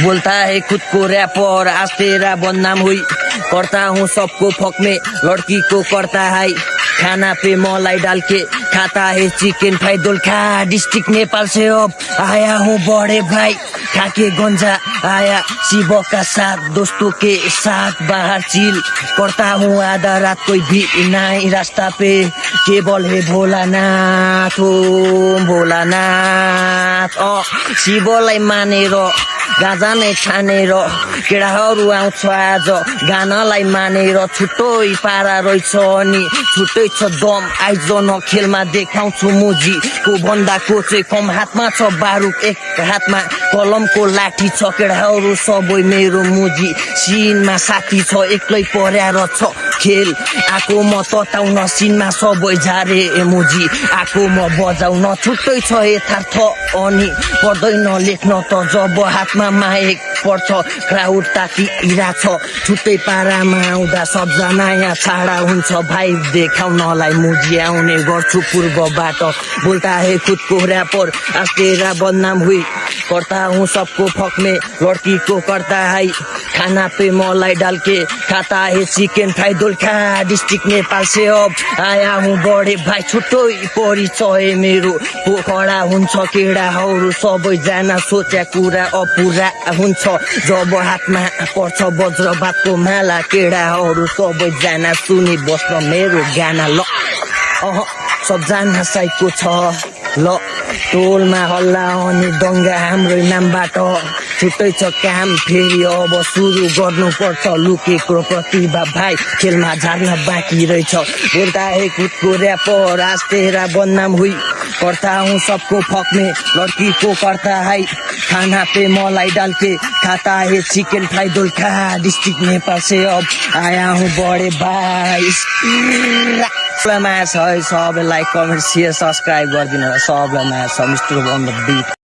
बोलता है खुद को रैपर, आज तेरा बदनाम हुई। करता हूँ सबको फक में, लड़की को करता है खाना पे मलाई डाल के, खाता है chicken fry Dolakha. District Nepal से अब आया हूँ बड़े भाई, खाके गंजा आया शिव का साथ, दोस्तों के साथ बाहर चिल करता हूँ आधा रात, कोई भी नहीं रास्ता पे, केवल है भोलानाथ हो भोलानाथ। शिवलाई मानेर गाजा नै छानेर केटाहरू आउँछ आज गानालाई मानेर, छुट्टै पारा रहेछ अनि छुट्टै छ दम, आइज न खेलमा देखाउँछु मुजी को भन्दा को चाहिँ कम। हातमा छ बारुद, एक हातमा कलमको लाठी छ, केटाहरू सबै मेरो मुजी सिनमा साथी छ, एक्लै पर्याएर छ खेल आको म तताउन सिनमा सबै झारे मुजी आको म बजाउन, छुट्टै छ यथार्थ अनि पर्दैन लेख्न त जब हातमा माइक पर्छ, क्राउड तातिरा छ, छुट्टै पारामा आउँदा सबजना यहाँ छाडा हुन्छ, भाइ देखाउनलाई मुजी आउने गर्छु पूर्वबाट। बोलता है खुद को रैपर, आज तेरा बदनाम हुई। करता हूँ सबको फक में, लड़की को करता है खाना पे मलाई डाल के, खाता है chicken fry Dolakha. District Nepal से अब आया हूँ बड़े भाइ, छुट्टै परिचय मेरो पोखरा हुन्छ, केडाहरू सबैजना सोच्या कुरा अपुरा हुन्छ, जब हातमा पर्छ वज्रपातको माला, केडाहरू सबैजना सुनि बस्न मेरो गाना। ल सबजना साइको छ ल, टोलमा हल्ला अनि दङ्गा हाम्रै नामबाट, छुट्टै छ काम फेरि अब सुरु गर्नुपर्छ, लुकेको प्रतिभा भाइ खेलमा झार्न बाँकी रहेछ। बोलता है खुद को रैपर, आज तेरा बदनाम हुई। करता हूँ सबको फक में, लड़की को करता है खाना पे मलाई डाल के, खाता है chicken fry Dolakha. District Nepal से अब आया हूँ बड़े भाइ। सबैलाई माया छ है, सबैलाई कमेन्ट सेयर सब्सक्राइब गरिदिनु होला, सबैलाई माया छ। मिस्टर अन द बिट।